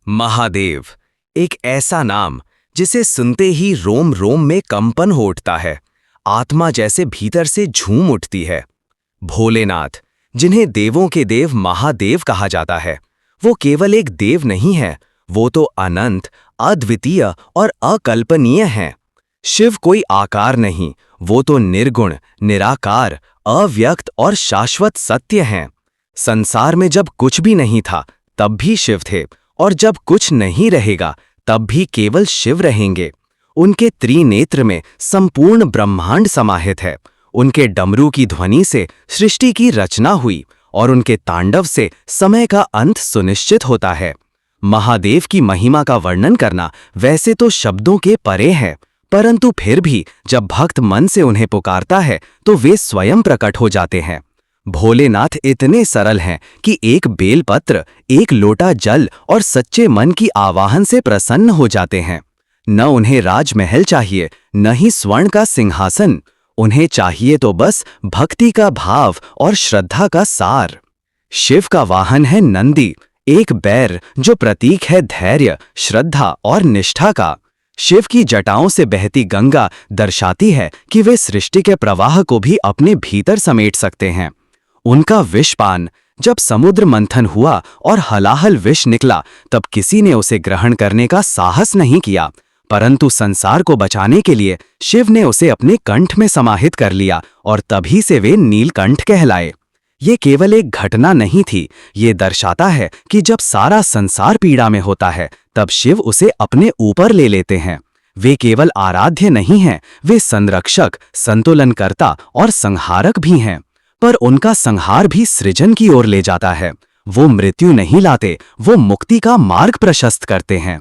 महादेव एक ऐसा नाम जिसे सुनते ही रोम रोम में कंपन हो उठता है, आत्मा जैसे भीतर से झूम उठती है। भोलेनाथ, जिन्हें देवों के देव महादेव कहा जाता है, वो केवल एक देव नहीं है, वो तो अनंत, अद्वितीय और अकल्पनीय हैं। शिव कोई आकार नहीं, वो तो निर्गुण, निराकार, अव्यक्त और शाश्वत सत्य हैं। संसार में जब कुछ भी नहीं था तब भी शिव थे, और जब कुछ नहीं रहेगा तब भी केवल शिव रहेंगे। उनके त्रिनेत्र में संपूर्ण ब्रह्मांड समाहित है। उनके डमरू की ध्वनि से सृष्टि की रचना हुई और उनके तांडव से समय का अंत सुनिश्चित होता है। महादेव की महिमा का वर्णन करना वैसे तो शब्दों के परे है, परंतु फिर भी जब भक्त मन से उन्हें पुकारता है तो वे स्वयं प्रकट हो जाते हैं। भोलेनाथ इतने सरल हैं कि एक बेलपत्र, एक लोटा जल और सच्चे मन की आवाहन से प्रसन्न हो जाते हैं। न उन्हें राजमहल चाहिए, न ही स्वर्ण का सिंहासन, उन्हें चाहिए तो बस भक्ति का भाव और श्रद्धा का सार। शिव का वाहन है नंदी, एक बैर जो प्रतीक है धैर्य, श्रद्धा और निष्ठा का। शिव की जटाओं से बहती गंगा दर्शाती है कि वे सृष्टि के प्रवाह को भी अपने भीतर समेट सकते हैं। उनका विषपान, जब समुद्र मंथन हुआ और हलाहल विष निकला, तब किसी ने उसे ग्रहण करने का साहस नहीं किया, परंतु संसार को बचाने के लिए शिव ने उसे अपने कंठ में समाहित कर लिया और तभी से वे नीलकंठ कहलाए। ये केवल एक घटना नहीं थी, ये दर्शाता है कि जब सारा संसार पीड़ा में होता है तब शिव उसे अपने ऊपर ले लेते हैं। वे केवल आराध्य नहीं हैं, वे संरक्षक, संतुलनकर्ता और संहारक भी हैं। पर उनका संहार भी सृजन की ओर ले जाता है। वो मृत्यु नहीं लाते, वो मुक्ति का मार्ग प्रशस्त करते हैं।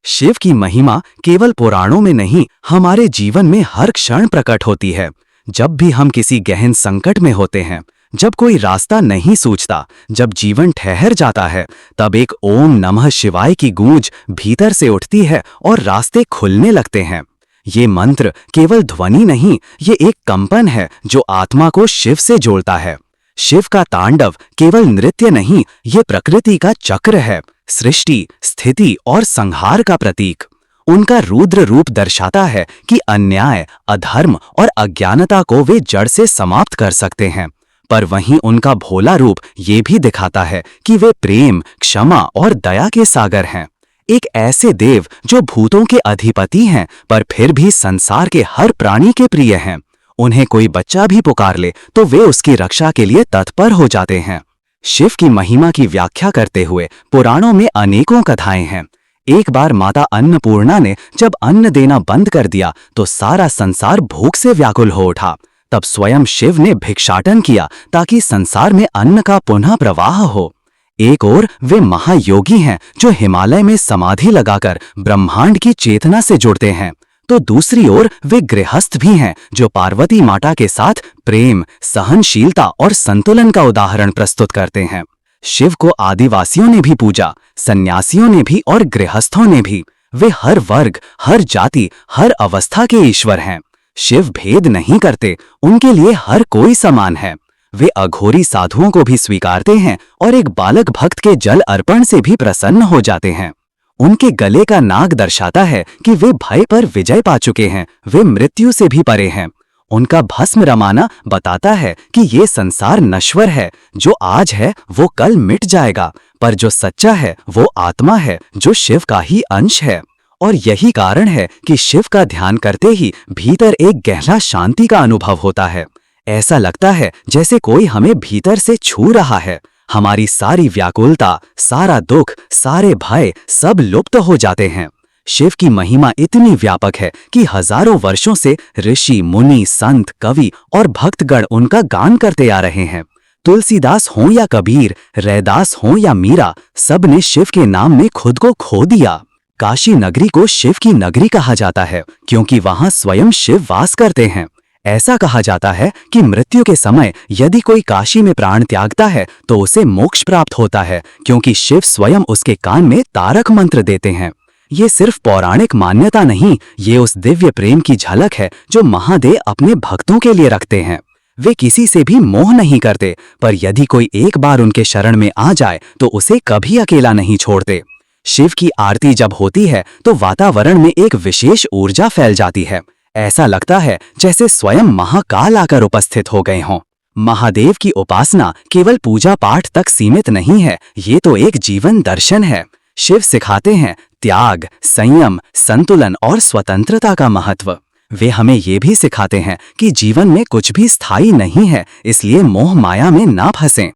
शिव की महिमा केवल पुराणों में नहीं, हमारे जीवन में हर क्षण प्रकट होती है। जब भी हम किसी गहन संकट में होते हैं, जब कोई रास्ता नहीं सूझता, जब जीवन ठहर जाता है, तब एक ओम नमः शिवाय की गूंज भीतर से उठती है और रास्ते खुलने लगते हैं। ये मंत्र केवल ध्वनि नहीं, ये एक कंपन है जो आत्मा को शिव से जोड़ता है। शिव का तांडव केवल नृत्य नहीं, ये प्रकृति का चक्र है, सृष्टि, स्थिति और संहार का प्रतीक। उनका रुद्र रूप दर्शाता है कि अन्याय, अधर्म और अज्ञानता को वे जड़ से समाप्त कर सकते हैं, पर वहीं उनका भोला रूप ये भी दिखाता है कि वे प्रेम, क्षमा और दया के सागर हैं। एक ऐसे देव जो भूतों के अधिपति हैं पर फिर भी संसार के हर प्राणी के प्रिय हैं। उन्हें कोई बच्चा भी पुकार ले तो वे उसकी रक्षा के लिए तत्पर हो जाते हैं। शिव की महिमा की व्याख्या करते हुए पुराणों में अनेकों कथाएं हैं। एक बार माता अन्नपूर्णा ने जब अन्न देना बंद कर दिया तो सारा संसार भूख से व्याकुल हो उठा। तब स्वयं शिव ने भिक्षाटन किया ताकि संसार में अन्न का पुनः प्रवाह हो। एक ओर वे महायोगी हैं जो हिमालय में समाधि लगाकर ब्रह्मांड की चेतना से जुड़ते हैं, तो दूसरी ओर वे गृहस्थ भी हैं जो पार्वती माता के साथ प्रेम, सहनशीलता और संतुलन का उदाहरण प्रस्तुत करते हैं। शिव को आदिवासियों ने भी पूजा, सन्यासियों ने भी और गृहस्थों ने भी। वे हर वर्ग, हर जाति, हर अवस्था के ईश्वर हैं। शिव भेद नहीं करते, उनके लिए हर कोई समान है। वे अघोरी साधुओं को भी स्वीकारते हैं और एक बालक भक्त के जल अर्पण से भी प्रसन्न हो जाते हैं। उनके गले का नाग दर्शाता है कि वे भय पर विजय पा चुके हैं, वे मृत्यु से भी परे हैं। उनका भस्म रमाना बताता है कि ये संसार नश्वर है, जो आज है वो कल मिट जाएगा, पर जो सच्चा है वो आत्मा है जो शिव का ही अंश है। और यही कारण है कि शिव का ध्यान करते ही भीतर एक गहरा शांति का अनुभव होता है। ऐसा लगता है जैसे कोई हमें भीतर से छू रहा है। हमारी सारी व्याकुलता, सारा दुख, सारे भय सब लुप्त हो जाते हैं। शिव की महिमा इतनी व्यापक है कि हजारों वर्षों से ऋषि, मुनि, संत, कवि और भक्तगण उनका गान करते आ रहे हैं। तुलसीदास हों या कबीर, रैदास हों या मीरा, सब ने शिव के नाम में खुद को खो दिया। काशी नगरी को शिव की नगरी कहा जाता है क्योंकि वहां स्वयं शिव वास करते हैं। ऐसा कहा जाता है कि मृत्यु के समय यदि कोई काशी में प्राण त्यागता है तो उसे मोक्ष प्राप्त होता है, क्योंकि शिव स्वयं उसके कान में तारक मंत्र देते हैं। ये सिर्फ पौराणिक मान्यता नहीं, ये उस दिव्य प्रेम की झलक है जो महादेव अपने भक्तों के लिए रखते हैं। वे किसी से भी मोह नहीं करते, पर यदि कोई एक बार उनके शरण में आ जाए तो उसे कभी अकेला नहीं छोड़ते। शिव की आरती जब होती है तो वातावरण में एक विशेष ऊर्जा फैल जाती है। ऐसा लगता है जैसे स्वयं महाकाल आकर उपस्थित हो गए हों। महादेव की उपासना केवल पूजा पाठ तक सीमित नहीं है, ये तो एक जीवन दर्शन है। शिव सिखाते हैं त्याग, संयम, संतुलन और स्वतंत्रता का महत्व। वे हमें ये भी सिखाते हैं कि जीवन में कुछ भी स्थायी नहीं है, इसलिए मोह माया में ना फंसें।